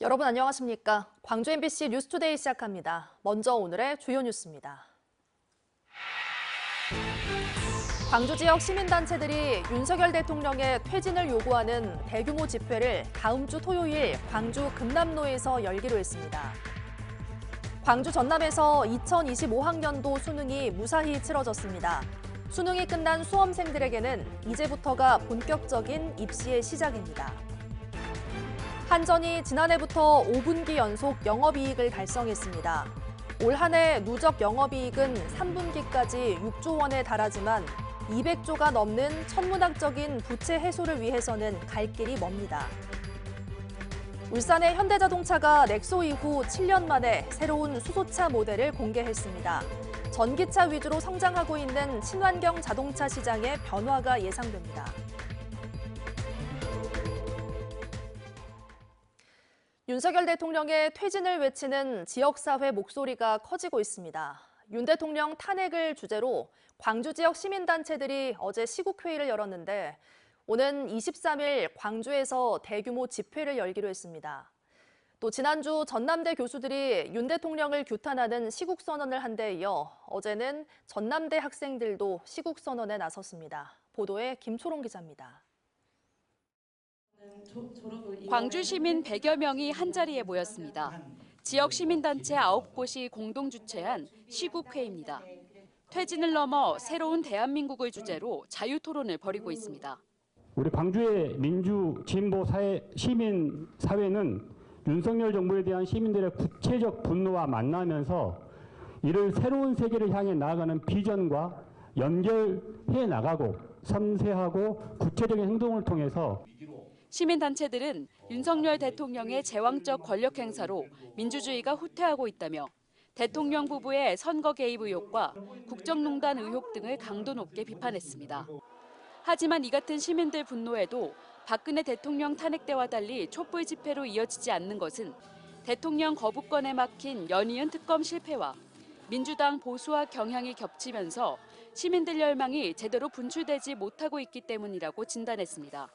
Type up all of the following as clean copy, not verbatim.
여러분 안녕하십니까? 광주 MBC 뉴스투데이 시작합니다. 먼저 오늘의 주요 뉴스입니다. 광주 지역 시민단체들이 윤석열 대통령의 퇴진을 요구하는 대규모 집회를 다음 주 토요일 광주 금남로에서 열기로 했습니다. 광주 전남에서 2025학년도 수능이 무사히 치러졌습니다. 수능이 끝난 수험생들에게는 이제부터가 본격적인 입시의 시작입니다. 한전이 지난해부터 5분기 연속 영업이익을 달성했습니다. 올 한 해 누적 영업이익은 3분기까지 6조 원에 달하지만 200조가 넘는 천문학적인 부채 해소를 위해서는 갈 길이 멉니다. 울산의 현대자동차가 넥소 이후 7년 만에 새로운 수소차 모델을 공개했습니다. 전기차 위주로 성장하고 있는 친환경 자동차 시장의 변화가 예상됩니다. 윤석열 대통령의 퇴진을 외치는 지역사회 목소리가 커지고 있습니다. 윤 대통령 탄핵을 주제로 광주 지역 시민단체들이 어제 시국회의를 열었는데 오는 23일 광주에서 대규모 집회를 열기로 했습니다. 또 지난주 전남대 교수들이 윤 대통령을 규탄하는 시국선언을 한 데 이어 어제는 전남대 학생들도 시국선언에 나섰습니다. 보도에 김초롱 기자입니다. 광주 시민 100여 명이 한자리에 모였습니다. 지역 시민단체 9곳이 공동 주최한 시국회의입니다. 퇴진을 넘어 새로운 대한민국을 주제로 자유토론을 벌이고 있습니다. 우리 광주의 민주 진보 사회, 시민 사회는 윤석열 정부에 대한 시민들의 구체적 분노와 만나면서 이를 새로운 세계를 향해 나아가는 비전과 연결해 나가고 섬세하고 구체적인 행동을 통해서 시민단체들은 윤석열 대통령의 제왕적 권력 행사로 민주주의가 후퇴하고 있다며 대통령 부부의 선거 개입 의혹과 국정농단 의혹 등을 강도 높게 비판했습니다. 하지만 이 같은 시민들 분노에도 박근혜 대통령 탄핵 때와 달리 촛불 집회로 이어지지 않는 것은 대통령 거부권에 막힌 연이은 특검 실패와 민주당 보수화 경향이 겹치면서 시민들 열망이 제대로 분출되지 못하고 있기 때문이라고 진단했습니다.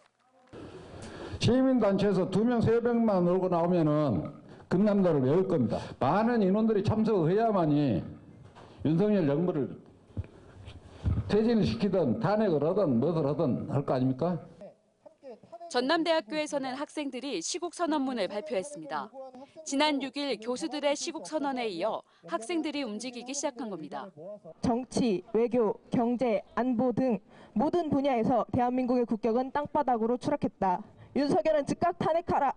시민단체에서 2명, 3명만 놀고 나오면은 금남로를 열 겁니다. 많은 인원들이 참석해야만이 윤석열 정부를 퇴진을 시키든 탄핵을 하든 무엇을 하든 할 거 아닙니까? 전남대학교에서는 학생들이 시국선언문을 발표했습니다. 지난 6일 교수들의 시국선언에 이어 학생들이 움직이기 시작한 겁니다. 정치, 외교, 경제, 안보 등 모든 분야에서 대한민국의 국격은 땅바닥으로 추락했다. 윤석열은 즉각 탄핵하라.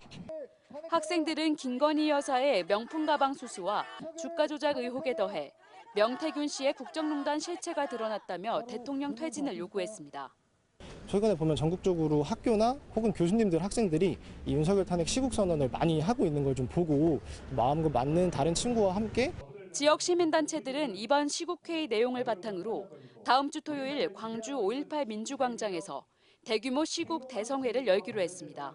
학생들은 김건희 여사의 명품 가방 수수와 주가 조작 의혹에 더해 명태균 씨의 국정농단 실체가 드러났다며 대통령 퇴진을 요구했습니다. 최근에 보면 전국적으로 학교나 혹은 교수님들, 학생들이 이 윤석열 탄핵 시국선언을 많이 하고 있는 걸 좀 보고 마음과 맞는 다른 친구와 함께 지역 시민단체들은 이번 시국회의 내용을 바탕으로 다음 주 토요일 광주 5.18 민주광장에서 대규모 시국 대성회를 열기로 했습니다.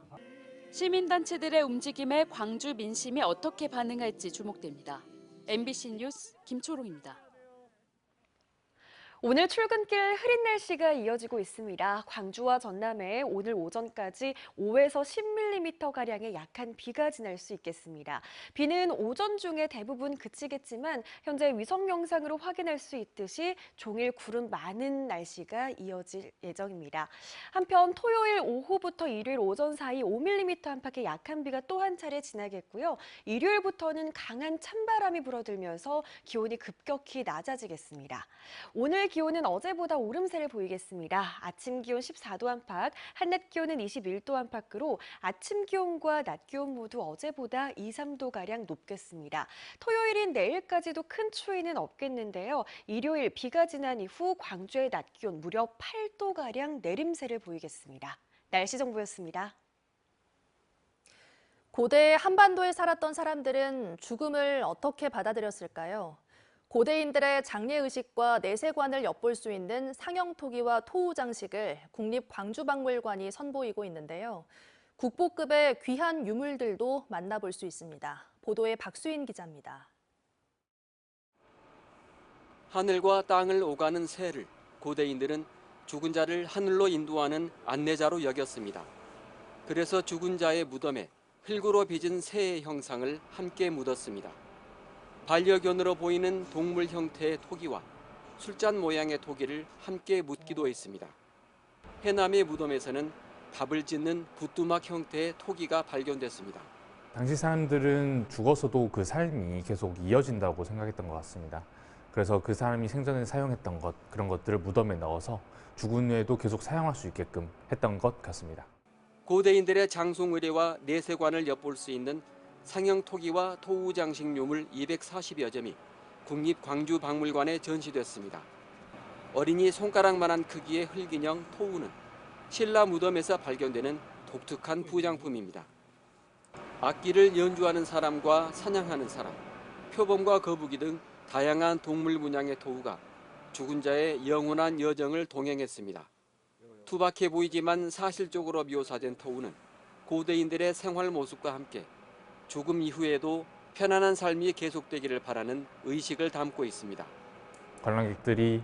시민단체들의 움직임에 광주 민심이 어떻게 반응할지 주목됩니다. MBC 뉴스 김초롱입니다. 오늘 출근길 흐린 날씨가 이어지고 있습니다. 광주와 전남에 오늘 오전까지 5에서 10mm가량의 약한 비가 지날 수 있겠습니다. 비는 오전 중에 대부분 그치겠지만 현재 위성 영상으로 확인할 수 있듯이 종일 구름 많은 날씨가 이어질 예정입니다. 한편 토요일 오후부터 일요일 오전 사이 5mm 안팎의 약한 비가 또 한 차례 지나겠고요. 일요일부터는 강한 찬바람이 불어들면서 기온이 급격히 낮아지겠습니다. 오늘 기온은 어제보다 오름세를 보이겠습니다. 아침 기온 14도 안팎, 한낮 기온은 21도 안팎으로 아침 기온과 낮 기온 모두 어제보다 2, 3도가량 높겠습니다. 토요일인 내일까지도 큰 추위는 없겠는데요. 일요일 비가 지난 이후 광주의 낮 기온 무려 8도가량 내림세를 보이겠습니다. 날씨 정보였습니다. 고대 한반도에 살았던 사람들은 죽음을 어떻게 받아들였을까요? 고대인들의 장례의식과 내세관을 엿볼 수 있는 상형토기와 토우 장식을 국립광주박물관이 선보이고 있는데요. 국보급의 귀한 유물들도 만나볼 수 있습니다. 보도에 박수인 기자입니다. 하늘과 땅을 오가는 새를 고대인들은 죽은 자를 하늘로 인도하는 안내자로 여겼습니다. 그래서 죽은 자의 무덤에 흙으로 빚은 새의 형상을 함께 묻었습니다. 반려견으로 보이는 동물 형태의 토기와 술잔 모양의 토기를 함께 묻기도 했습니다. 해남의 무덤에서는 답을 짓는 부뚜막 형태의 토기가 발견됐습니다. 당시 사람들은 죽어서도 그 삶이 계속 이어진다고 생각했던 것 같습니다. 그래서 그 사람이 생전에 사용했던 그런 것들을 무덤에 넣어서 죽은 후에도 계속 사용할 수 있게끔 했던 것 같습니다. 고대인들의 장송 의례와 내세관을 엿볼 수 있는 상형 토기와 토우 장식 유물 240여 점이 국립광주박물관에 전시됐습니다. 어린이 손가락만한 크기의 흙인형 토우는 신라 무덤에서 발견되는 독특한 부장품입니다. 악기를 연주하는 사람과 사냥하는 사람, 표범과 거북이 등 다양한 동물 문양의 토우가 죽은 자의 영원한 여정을 동행했습니다. 투박해 보이지만 사실적으로 묘사된 토우는 고대인들의 생활 모습과 함께 죽음 이후에도 편안한 삶이 계속되기를 바라는 의식을 담고 있습니다. 관람객들이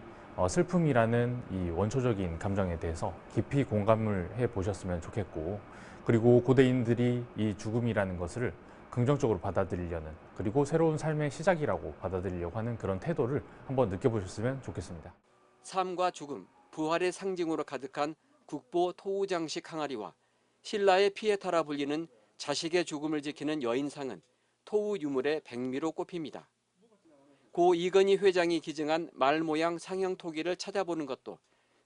슬픔이라는 이 원초적인 감정에 대해서 깊이 공감을 해보셨으면 좋겠고, 그리고 고대인들이 이 죽음이라는 것을 긍정적으로 받아들이려는, 그리고 새로운 삶의 시작이라고 받아들이려고 하는 그런 태도를 한번 느껴보셨으면 좋겠습니다. 삶과 죽음, 부활의 상징으로 가득한 국보 토우 장식 항아리와 신라의 피에타라 불리는 자식의 죽음을 지키는 여인상은 토우 유물의 백미로 꼽힙니다. 고 이건희 회장이 기증한 말 모양 상형 토기를 찾아보는 것도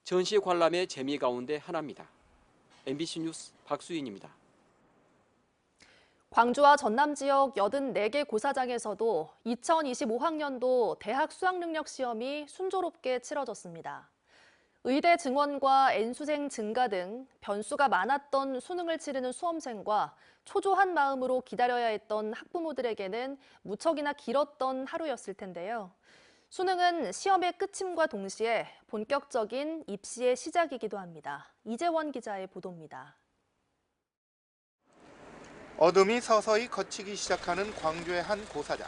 전시 관람의 재미 가운데 하나입니다. MBC 뉴스 박수인입니다. 광주와 전남 지역 84개 고사장에서도 2025학년도 대학 수학능력 시험이 순조롭게 치러졌습니다. 의대 증원과 N수생 증가 등 변수가 많았던 수능을 치르는 수험생과 초조한 마음으로 기다려야 했던 학부모들에게는 무척이나 길었던 하루였을 텐데요. 수능은 시험의 끝임과 동시에 본격적인 입시의 시작이기도 합니다. 이재원 기자의 보도입니다. 어둠이 서서히 걷히기 시작하는 광주의 한 고사장.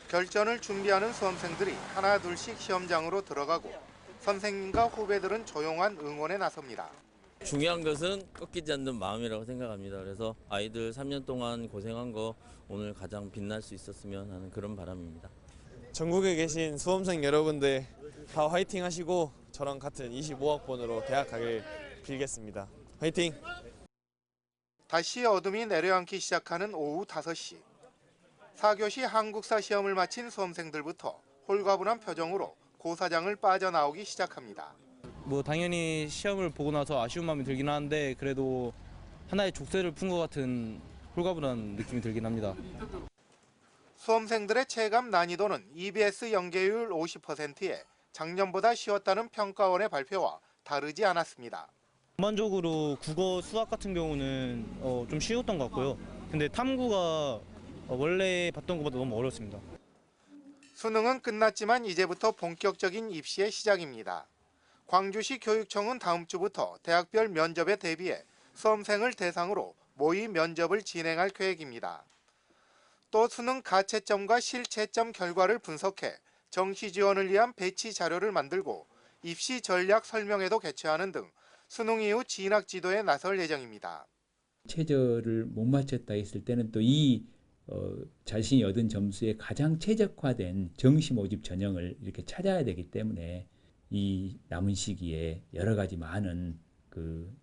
결전을 준비하는 수험생들이 하나 둘씩 시험장으로 들어가고 선생님과 후배들은 조용한 응원에 나섭니다. 중요한 것은 꺾이지 않는 마음이라고 생각합니다. 그래서 아이들 3년 동안 고생한 거 오늘 가장 빛날 수 있었으면 하는 그런 바람입니다. 전국에 계신 수험생 여러분들 다 화이팅 하시고 저랑 같은 25학번으로 대학 가길 빌겠습니다. 화이팅! 다시 어둠이 내려앉기 시작하는 오후 5시. 4교시 한국사 시험을 마친 수험생들부터 홀가분한 표정으로 고사장을 빠져나오기 시작합니다. 당연히 시험을 보고 나서 아쉬운 마음이 들긴 하는데 그래도 하나의 족쇄를 푼 것 같은 홀가분한 느낌이 들긴 합니다. 수험생들의 체감 난이도는 EBS 연계율 50%에 작년보다 쉬웠다는 평가원의 발표와 다르지 않았습니다. 전반적으로 국어, 수학 같은 경우는 좀 쉬웠던 것 같고요. 근데 탐구가 원래 봤던 것보다 너무 어려웠습니다. 수능은 끝났지만 이제부터 본격적인 입시의 시작입니다. 광주시 교육청은 다음 주부터 대학별 면접에 대비해 수험생을 대상으로 모의 면접을 진행할 계획입니다. 또 수능 가채점과 실채점 결과를 분석해 정시 지원을 위한 배치 자료를 만들고 입시 전략 설명회도 개최하는 등 수능 이후 진학 지도에 나설 예정입니다. 최저를 못 맞췄다 했을 때는 또 자신이 얻은 점수에 가장 최적화된 정시 모집 전형을 이렇게 찾아야 되기 때문에 이 남은 시기에 여러 가지 많은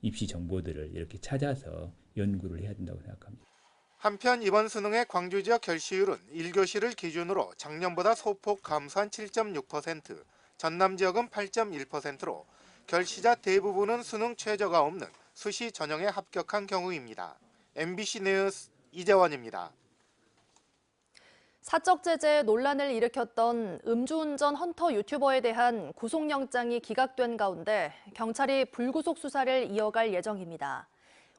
입시 정보들을 이렇게 찾아서 연구를 해야 된다고 생각합니다. 한편 이번 수능의 광주 지역 결시율은 1교시를 기준으로 작년보다 소폭 감소한 7.6%, 전남 지역은 8.1%로 결시자 대부분은 수능 최저가 없는 수시 전형에 합격한 경우입니다. MBC 뉴스 이재원입니다. 사적 제재 논란을 일으켰던 음주운전 헌터 유튜버에 대한 구속영장이 기각된 가운데 경찰이 불구속 수사를 이어갈 예정입니다.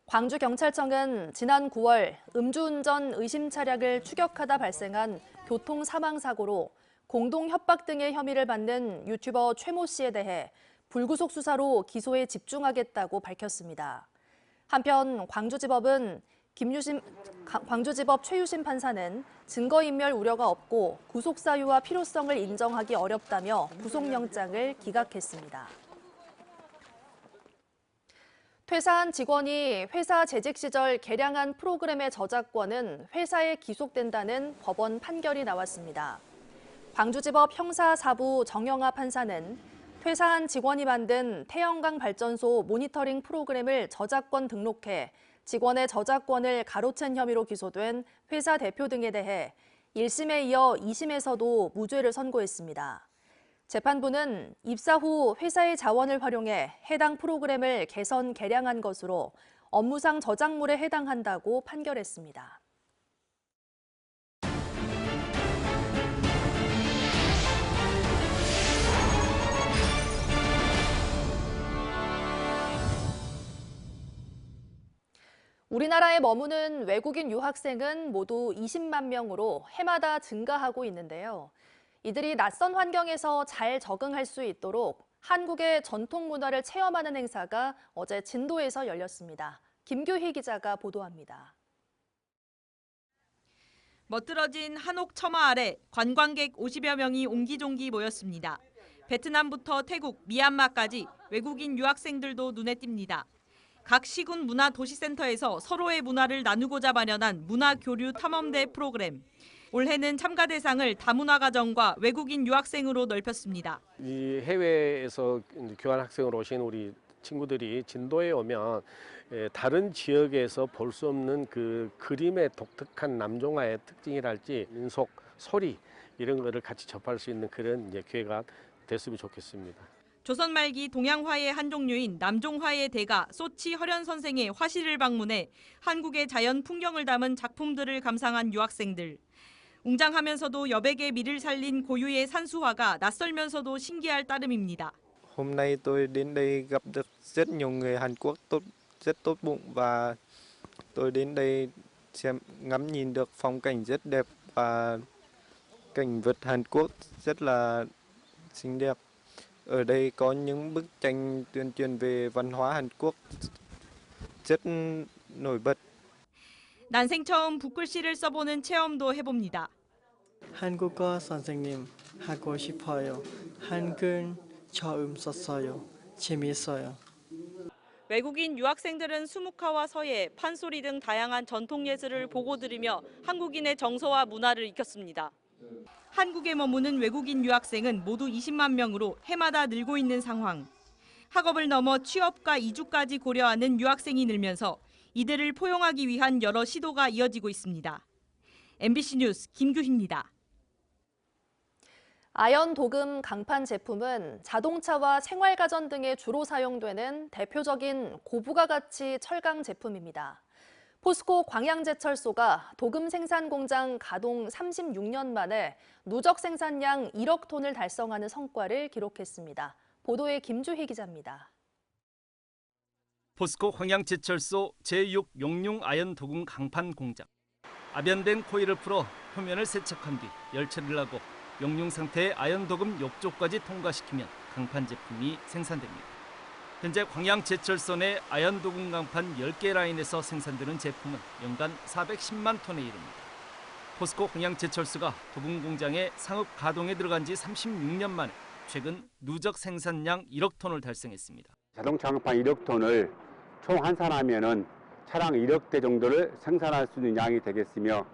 광주경찰청은 지난 9월 음주운전 의심 차량을 추격하다 발생한 교통사망사고로 공동협박 등의 혐의를 받는 유튜버 최모 씨에 대해 불구속 수사로 기소에 집중하겠다고 밝혔습니다. 한편 광주지법은 광주지법 최유심 판사는 증거인멸 우려가 없고 구속사유와 필요성을 인정하기 어렵다며 구속영장을 기각했습니다. 퇴사한 직원이 회사 재직 시절 개량한 프로그램의 저작권은 회사에 기속된다는 법원 판결이 나왔습니다. 광주지법 형사 4부 정영아 판사는 퇴사한 직원이 만든 태영광 발전소 모니터링 프로그램을 저작권 등록해 직원의 저작권을 가로챈 혐의로 기소된 회사 대표 등에 대해 1심에 이어 2심에서도 무죄를 선고했습니다. 재판부는 입사 후 회사의 자원을 활용해 해당 프로그램을 개선, 개량한 것으로 업무상 저작물에 해당한다고 판결했습니다. 우리나라에 머무는 외국인 유학생은 모두 20만 명으로 해마다 증가하고 있는데요. 이들이 낯선 환경에서 잘 적응할 수 있도록 한국의 전통 문화를 체험하는 행사가 어제 진도에서 열렸습니다. 김규희 기자가 보도합니다. 멋들어진 한옥 처마 아래 관광객 50여 명이 옹기종기 모였습니다. 베트남부터 태국, 미얀마까지 외국인 유학생들도 눈에 띕니다. 각 시군 문화도시센터에서 서로의 문화를 나누고자 마련한 문화교류 탐험대 프로그램. 올해는 참가 대상을 다문화 가정과 외국인 유학생으로 넓혔습니다. 이 해외에서 교환 학생으로 오신 우리 친구들이 진도에 오면 다른 지역에서 볼 수 없는 그 그림의 독특한 남종화의 특징이랄지 민속, 소리 이런 거를 같이 접할 수 있는 그런 기회가 됐으면 좋겠습니다. 조선 말기 동양화의 한 종류인 남종화의 대가 소치 허련 선생의 화실을 방문해 한국의 자연 풍경을 담은 작품들을 감상한 유학생들. 웅장하면서도 여백의 미를 살린 고유의 산수화가 낯설면서도 신기할 따름입니다. Hôm nay tôi đến đây gặp được rất nhiều người Hàn Quốc rất tốt bụng và tôi đến đây ngắm nhìn được phong cảnh rất đẹp và cảnh vật Hàn Quốc rất là xinh đẹp. Ở đây có những bức tranh tuyên truyền về văn hóa Hàn Quốc rất nổi bật. 난생 처음 붓글씨를 써보는 체험도 해봅니다. 한국어 선생님 하고 싶어요. 한글 처음 썼어요. 재미있어요. 외국인 유학생들은 수묵화와 서예, 판소리 등 다양한 전통 예술을 보고 들으며 한국인의 정서와 문화를 익혔습니다. 한국에 머무는 외국인 유학생은 모두 20만 명으로 해마다 늘고 있는 상황. 학업을 넘어 취업과 이주까지 고려하는 유학생이 늘면서 이들을 포용하기 위한 여러 시도가 이어지고 있습니다. MBC 뉴스 김규희입니다. 아연 도금 강판 제품은 자동차와 생활가전 등에 주로 사용되는 대표적인 고부가 가치 철강 제품입니다. 포스코 광양제철소가 도금 생산 공장 가동 36년 만에 누적 생산량 1억 톤을 달성하는 성과를 기록했습니다. 보도에 김주희 기자입니다. 포스코 광양제철소 제6 용융 아연 도금 강판 공장. 압연된 코일을 풀어 표면을 세척한 뒤 열처리를 하고 용융 상태의 아연 도금 욕조까지 통과시키면 강판 제품이 생산됩니다. 현재 광양제철소 내 아연 도금 강판 10개 라인에서 생산되는 제품은 연간 410만 톤에 이릅니다. 포스코 광양제철소가 도금 공장의 상업 가동에 들어간 지 36년 만에 최근 누적 생산량 1억 톤을 달성했습니다. 자동차 강판 1억 톤을 총 환산하면은 차량 1억 대 정도를 생산할 수 있는 양이 되겠으며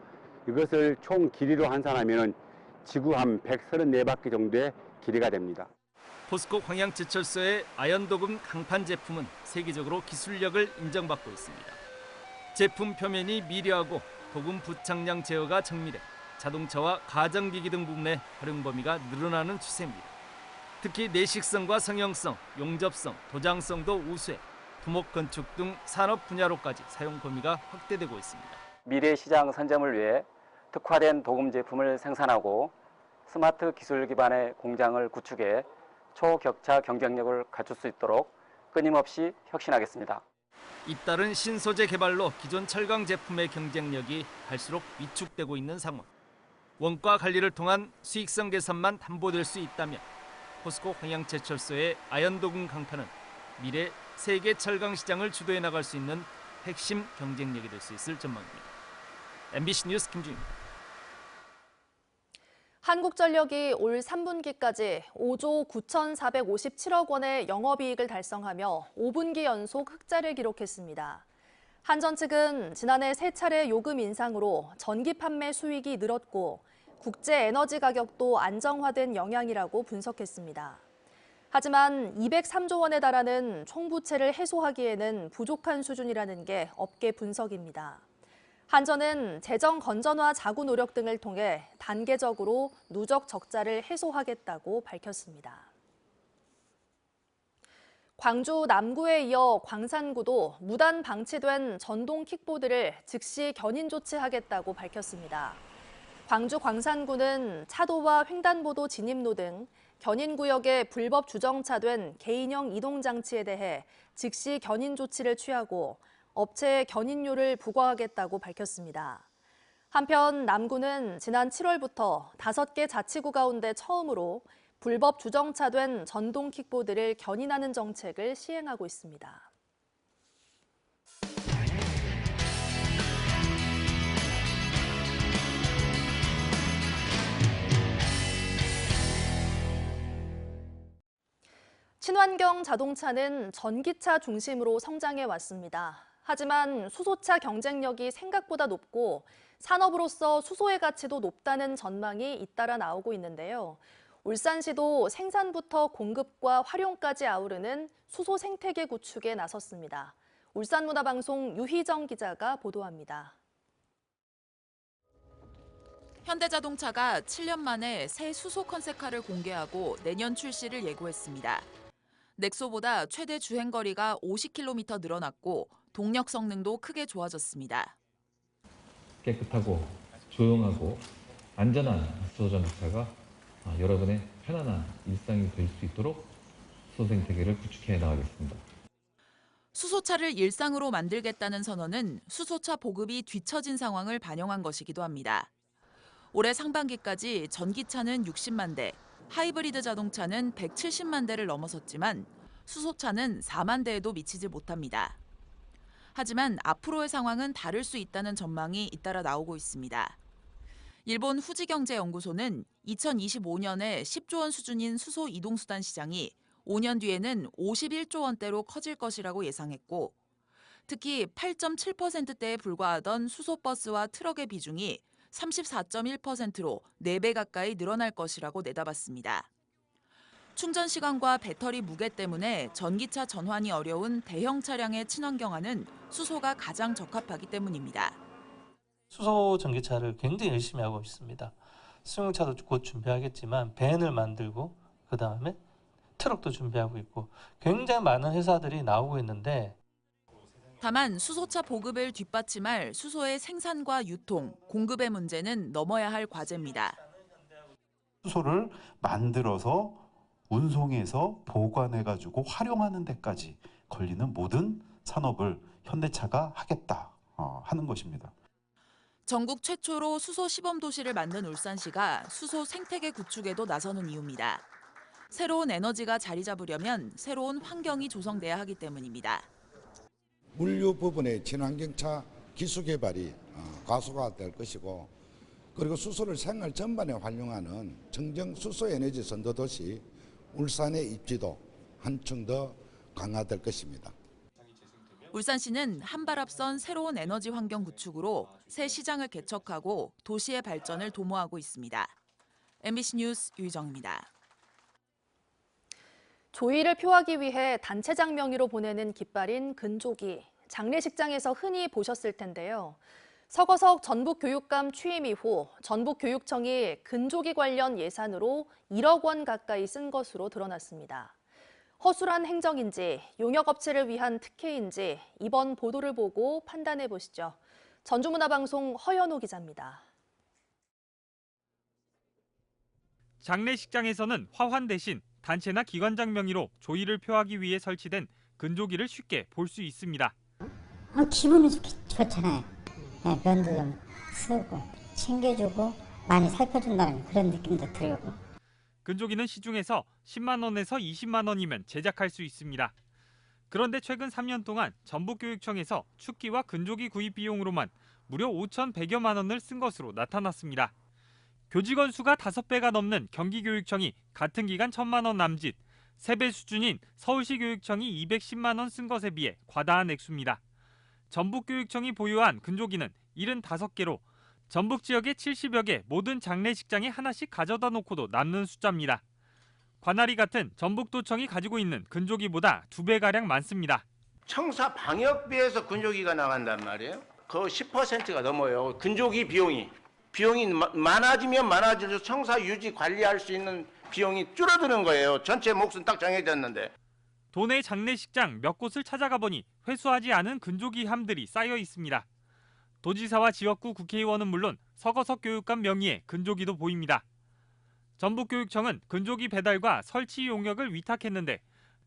이것을 총 길이로 환산하면은 지구 한 134바퀴 정도의 길이가 됩니다. 포스코 광양제철소의 아연도금 강판 제품은 세계적으로 기술력을 인정받고 있습니다. 제품 표면이 미려하고 도금 부착량 제어가 정밀해 자동차와 가정기기 등 부분의 활용 범위가 늘어나는 추세입니다. 특히 내식성과 성형성, 용접성, 도장성도 우수해土木 건축 등 산업 분야로까지 사용 범위가 확대되고 있습니다. 미래 시장 선점을 위해 특화된 도금 제품을 생산하고 스마트 기술 기반의 공장을 구축해 초격차 경쟁력을 갖출 수 있도록 끊임없이 혁신하겠습니다. 잇따른 신소재 개발로 기존 철강 제품의 경쟁력이 갈수록 위축되고 있는 상황. 원가 관리를 통한 수익성 개선만 담보될 수 있다면 포스코 광양제철소의 아연도금 강판은 미래 세계 철강 시장을 주도해 나갈 수 있는 핵심 경쟁력이 될 수 있을 전망입니다. MBC 뉴스 김준입니다. 한국전력이 올 3분기까지 5조 9,457억 원의 영업이익을 달성하며 5분기 연속 흑자를 기록했습니다. 한전 측은 지난해 3차례 요금 인상으로 전기 판매 수익이 늘었고 국제 에너지 가격도 안정화된 영향이라고 분석했습니다. 하지만 203조 원에 달하는 총부채를 해소하기에는 부족한 수준이라는 게 업계 분석입니다. 한전은 재정 건전화 자구 노력 등을 통해 단계적으로 누적 적자를 해소하겠다고 밝혔습니다. 광주 남구에 이어 광산구도 무단 방치된 전동 킥보드를 즉시 견인 조치하겠다고 밝혔습니다. 광주 광산구는 차도와 횡단보도 진입로 등 견인구역에 불법 주정차된 개인형 이동장치에 대해 즉시 견인 조치를 취하고 업체에 견인료를 부과하겠다고 밝혔습니다. 한편 남구는 지난 7월부터 5개 자치구 가운데 처음으로 불법 주정차된 전동 킥보드를 견인하는 정책을 시행하고 있습니다. 친환경 자동차는 전기차 중심으로 성장해 왔습니다. 하지만 수소차 경쟁력이 생각보다 높고 산업으로서 수소의 가치도 높다는 전망이 잇따라 나오고 있는데요. 울산시도 생산부터 공급과 활용까지 아우르는 수소 생태계 구축에 나섰습니다. 울산문화방송 유희정 기자가 보도합니다. 현대자동차가 7년 만에 새 수소 컨셉카를 공개하고 내년 출시를 예고했습니다. 넥소보다 최대 주행거리가 50km 늘어났고 동력 성능도 크게 좋아졌습니다. 깨끗하고 조용하고 안전한 수소자동차가 여러분의 편안한 일상이 될 수 있도록 수소 생태계를 구축해 나가겠습니다. 수소차를 일상으로 만들겠다는 선언은 수소차 보급이 뒤처진 상황을 반영한 것이기도 합니다. 올해 상반기까지 전기차는 60만 대, 하이브리드 자동차는 170만 대를 넘어섰지만 수소차는 4만 대에도 미치지 못합니다. 하지만 앞으로의 상황은 다를 수 있다는 전망이 잇따라 나오고 있습니다. 일본 후지경제연구소는 2025년에 10조 원 수준인 수소 이동수단 시장이 5년 뒤에는 51조 원대로 커질 것이라고 예상했고, 특히 8.7%대에 불과하던 수소버스와 트럭의 비중이 34.1%로 4배 가까이 늘어날 것이라고 내다봤습니다. 충전 시간과 배터리 무게 때문에 전기차 전환이 어려운 대형 차량의 친환경화는 수소가 가장 적합하기 때문입니다. 수소 전기차를 굉장히 열심히 하고 있습니다. 승용차도 곧 준비하겠지만 밴을 만들고 그다음에 트럭도 준비하고 있고 굉장히 많은 회사들이 나오고 있는데, 다만 수소차 보급을 뒷받침할 수소의 생산과 유통, 공급의 문제는 넘어야 할 과제입니다. 수소를 만들어서 운송해서 보관해가지고 활용하는 데까지 걸리는 모든 산업을 현대차가 하겠다 하는 것입니다. 전국 최초로 수소 시범 도시를 만든 울산시가 수소 생태계 구축에도 나서는 이유입니다. 새로운 에너지가 자리 잡으려면 새로운 환경이 조성돼야 하기 때문입니다. 물류 부분의 친환경차 기술 개발이 가속화될 것이고, 그리고 수소를 생활 전반에 활용하는 청정 수소 에너지 선도 도시 울산의 입지도 한층 더 강화될 것입니다. 울산시는 한 발 앞선 새로운 에너지 환경 구축으로 새 시장을 개척하고 도시의 발전을 도모하고 있습니다. MBC 뉴스 유희정입니다. 조의를 표하기 위해 단체장 명의로 보내는 깃발인 근조기. 장례식장에서 흔히 보셨을 텐데요. 서거석 전북교육감 취임 이후 전북교육청이 근조기 관련 예산으로 1억 원 가까이 쓴 것으로 드러났습니다. 허술한 행정인지 용역업체를 위한 특혜인지 이번 보도를 보고 판단해 보시죠. 전주문화방송 허연호 기자입니다. 장례식장에서는 화환 대신 단체나 기관장 명의로 조의를 표하기 위해 설치된 근조기를 쉽게 볼 수 있습니다. 기분이 좋잖아요. 면도 좀 쓰고 챙겨주고 많이 살펴준다는 그런 느낌도 들고. 근조기는 시중에서 10만 원에서 20만 원이면 제작할 수 있습니다. 그런데 최근 3년 동안 전북교육청에서 축기와 근조기 구입 비용으로만 무려 5,100여만 원을 쓴 것으로 나타났습니다. 교직원 수가 5배가 넘는 경기교육청이 같은 기간 1,000만 원 남짓, 3배 수준인 서울시 교육청이 210만 원 쓴 것에 비해 과다한 액수입니다. 전북교육청이 보유한 근조기는 75개로 전북 지역의 70여 개 모든 장례식장에 하나씩 가져다 놓고도 남는 숫자입니다. 관할이 같은 전북도청이 가지고 있는 근조기보다 2배가량 많습니다. 청사 방역비에서 근조기가 나간단 말이에요. 그 10%가 넘어요. 근조기 비용이 많아지면 많아질수록 청사 유지 관리할 수 있는 비용이 줄어드는 거예요. 전체 몫은 딱 정해졌는데. 도내 장례식장 몇 곳을 찾아가 보니 회수하지 않은 근조기 함들이 쌓여 있습니다. 도지사와 지역구 국회의원은 물론 서거석 교육감 명의의 근조기도 보입니다. 전북교육청은 근조기 배달과 설치 용역을 위탁했는데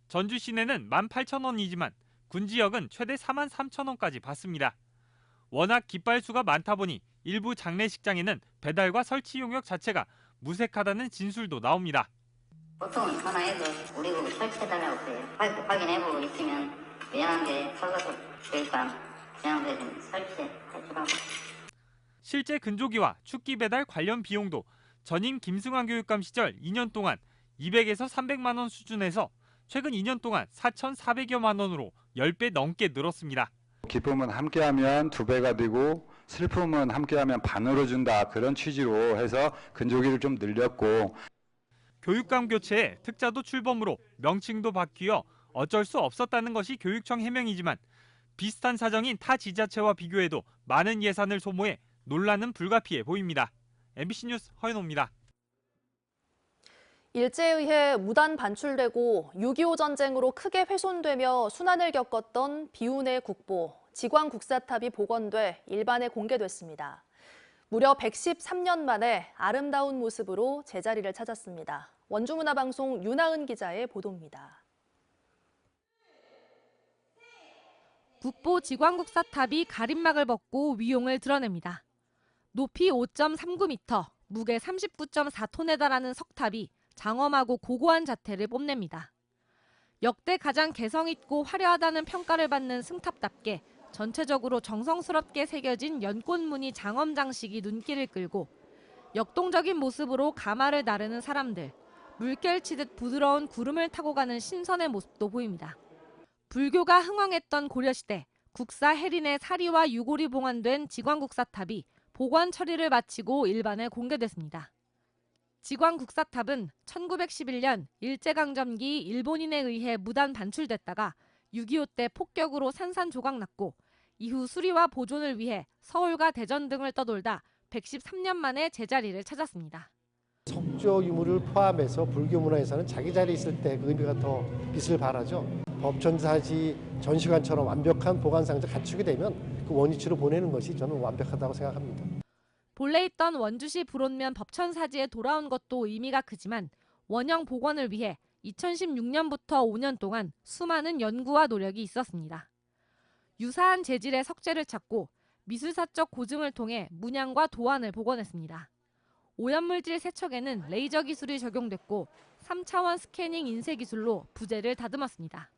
전주 시내는 18,000원이지만 군 지역은 최대 43,000원까지 받습니다. 워낙 깃발수가 많다 보니 일부 장례식장에는 배달과 설치 용역 자체가 무색하다는 진술도 나옵니다. 보통은 전화해서 우리 보고 설치해달라고 그래요. 확인해보고 있으면 미안한데 서거석 교육감 지난번에 좀 설치해주라고. 실제 근조기와 축기 배달 관련 비용도 전임 김승환 교육감 시절 2년 동안 200에서 300만 원 수준에서 최근 2년 동안 4,400여만 원으로 10배 넘게 늘었습니다. 기쁨은 함께하면 2배가 되고 슬픔은 함께하면 반으로 준다, 그런 취지로 해서 근조기를 좀 늘렸고, 교육감 교체에 특자도 출범으로 명칭도 바뀌어 어쩔 수 없었다는 것이 교육청 해명이지만 비슷한 사정인 타 지자체와 비교해도 많은 예산을 소모해 논란은 불가피해 보입니다. MBC 뉴스 허연호입니다. 일제에 의해 무단 반출되고 6.25 전쟁으로 크게 훼손되며 순환을 겪었던 비운의 국보, 지광 국사탑이 복원돼 일반에 공개됐습니다. 무려 113년 만에 아름다운 모습으로 제자리를 찾았습니다. 원주문화방송 윤하은 기자의 보도입니다. 국보 지광국사탑이 가림막을 벗고 위용을 드러냅니다. 높이 5.39m, 무게 39.4톤에 달하는 석탑이 장엄하고 고고한 자태를 뽐냅니다. 역대 가장 개성 있고 화려하다는 평가를 받는 승탑답게 전체적으로 정성스럽게 새겨진 연꽃무늬 장엄 장식이 눈길을 끌고 역동적인 모습으로 가마를 나르는 사람들, 물결 치듯 부드러운 구름을 타고 가는 신선의 모습도 보입니다. 불교가 흥왕했던 고려시대 국사 해린의 사리와 유골이 봉안된 지광국사탑이 보관 처리를 마치고 일반에 공개됐습니다. 지광국사탑은 1911년 일제강점기 일본인에 의해 무단 반출됐다가 6.25 때 폭격으로 산산조각났고 이후 수리와 보존을 위해 서울과 대전 등을 떠돌다 113년 만에 제자리를 찾았습니다. 석조 유물을 포함해서 불교 문화에서는 자기 자리에 있을 때 그 의미가 더 빛을 발하죠. 법천사지 전시관처럼 완벽한 보관 상태 갖추게 되면 그 원위치로 보내는 것이 저는 완벽하다고 생각합니다. 본래 있던 원주시 불온면 법천사지에 돌아온 것도 의미가 크지만 원형 복원을 위해 2016년부터 5년 동안 수많은 연구와 노력이 있었습니다. 유사한 재질의 석재를 찾고 미술사적 고증을 통해 문양과 도안을 복원했습니다. 오염물질 세척에는 레이저 기술이 적용됐고 3차원 스캐닝 인쇄 기술로 부재를 다듬었습니다.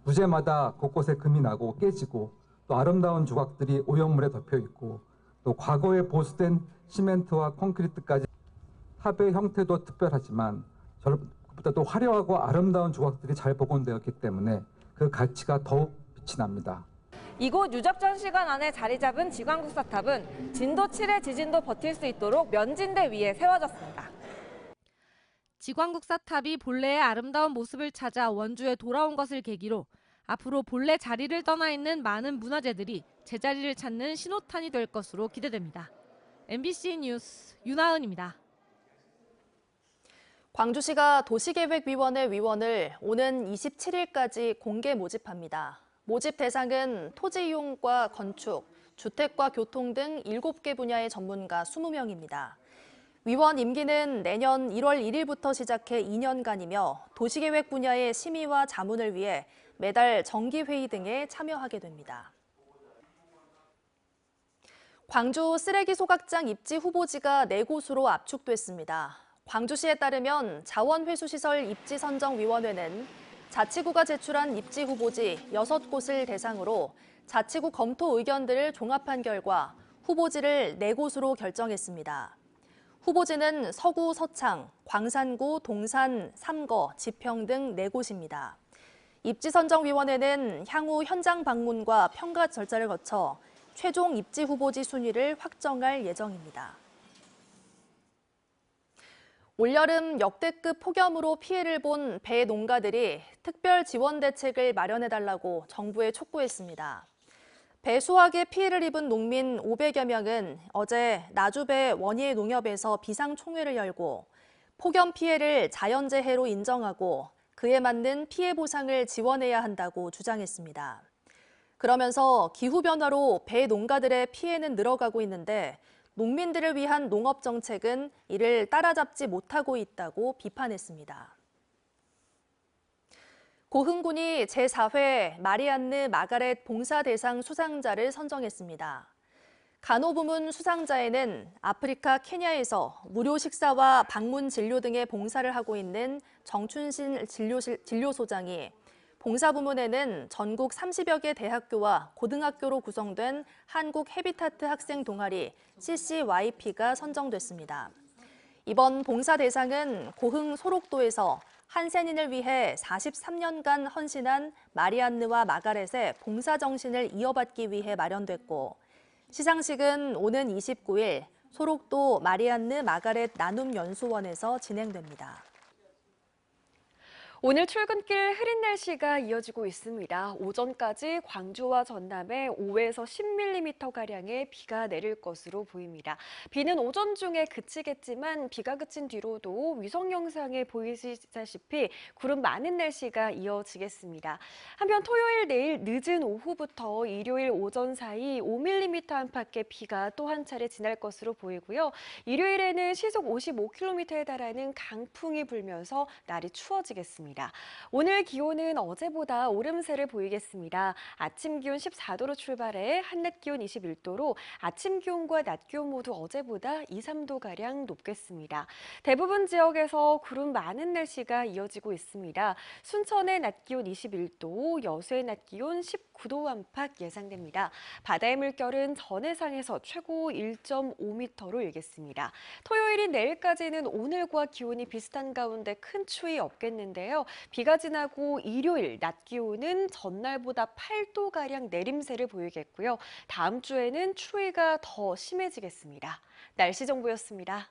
부재마다 곳곳에 금이 나고 깨지고 또 아름다운 조각들이 오염물에 덮여 있고 또 과거에 보수된 시멘트와 콘크리트까지 탑의 형태도 특별하지만 저보다도 화려하고 아름다운 조각들이 잘 복원되었기 때문에 그 가치가 더욱 빛이 납니다. 이곳 유적 전시관 안에 자리 잡은 지광국사탑은 진도 7의 지진도 버틸 수 있도록 면진대 위에 세워졌습니다. 지광국사탑이 본래의 아름다운 모습을 찾아 원주에 돌아온 것을 계기로 앞으로 본래 자리를 떠나 있는 많은 문화재들이 제자리를 찾는 신호탄이 될 것으로 기대됩니다. MBC 뉴스 윤하은입니다. 광주시가 도시계획위원회 위원을 오는 27일까지 공개 모집합니다. 모집 대상은 토지 이용과 건축, 주택과 교통 등 7개 분야의 전문가 20명입니다. 위원 임기는 내년 1월 1일부터 시작해 2년간이며 도시계획 분야의 심의와 자문을 위해 매달 정기회의 등에 참여하게 됩니다. 광주 쓰레기 소각장 입지 후보지가 4곳으로 압축됐습니다. 광주시에 따르면 자원회수시설 입지선정위원회는 자치구가 제출한 입지 후보지 6곳을 대상으로 자치구 검토 의견들을 종합한 결과 후보지를 4곳으로 결정했습니다. 후보지는 서구, 서창, 광산구, 동산, 삼거, 지평 등 4곳입니다. 입지선정위원회는 향후 현장 방문과 평가 절차를 거쳐 최종 입지 후보지 순위를 확정할 예정입니다. 올여름 역대급 폭염으로 피해를 본 배 농가들이 특별 지원 대책을 마련해달라고 정부에 촉구했습니다. 배 수확에 피해를 입은 농민 500여 명은 어제 나주배 원예 농협에서 비상총회를 열고 폭염 피해를 자연재해로 인정하고 그에 맞는 피해 보상을 지원해야 한다고 주장했습니다. 그러면서 기후변화로 배 농가들의 피해는 늘어가고 있는데 농민들을 위한 농업 정책은 이를 따라잡지 못하고 있다고 비판했습니다. 고흥군이 제4회 마리안느 마가렛 봉사대상 수상자를 선정했습니다. 간호부문 수상자에는 아프리카 케냐에서 무료 식사와 방문 진료 등의 봉사를 하고 있는 정춘신 진료소장이, 봉사부문에는 전국 30여 개 대학교와 고등학교로 구성된 한국 헤비타트 학생 동아리 CCYP가 선정됐습니다. 이번 봉사 대상은 고흥 소록도에서 한센인을 위해 43년간 헌신한 마리안느와 마가렛의 봉사 정신을 이어받기 위해 마련됐고, 시상식은 오는 29일 소록도 마리안느 마가렛 나눔연수원에서 진행됩니다. 오늘 출근길 흐린 날씨가 이어지고 있습니다. 오전까지 광주와 전남에 5에서 10mm가량의 비가 내릴 것으로 보입니다. 비는 오전 중에 그치겠지만 비가 그친 뒤로도 위성 영상에 보이시다시피 구름 많은 날씨가 이어지겠습니다. 한편 토요일 내일 늦은 오후부터 일요일 오전 사이 5mm 안팎의 비가 또 한 차례 지날 것으로 보이고요. 일요일에는 시속 55km에 달하는 강풍이 불면서 날이 추워지겠습니다. 오늘 기온은 어제보다 오름세를 보이겠습니다. 아침 기온 14도로 출발해 한낮 기온 21도로 아침 기온과 낮 기온 모두 어제보다 2, 3도가량 높겠습니다. 대부분 지역에서 구름 많은 날씨가 이어지고 있습니다. 순천의 낮 기온 21도, 여수의 낮 기온 19도 안팎 예상됩니다. 바다의 물결은 전해상에서 최고 1.5m로 일겠습니다. 토요일인 내일까지는 오늘과 기온이 비슷한 가운데 큰 추위 없겠는데요. 비가 지나고 일요일 낮 기온은 전날보다 8도가량 내림세를 보이겠고요. 다음 주에는 추위가 더 심해지겠습니다. 날씨 정보였습니다.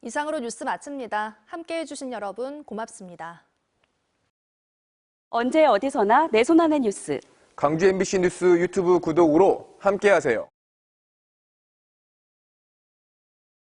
이상으로 뉴스 마칩니다. 함께해 주신 여러분 고맙습니다. 언제 어디서나 내 손 안의 뉴스. 광주 MBC 뉴스 유튜브 구독으로 함께하세요.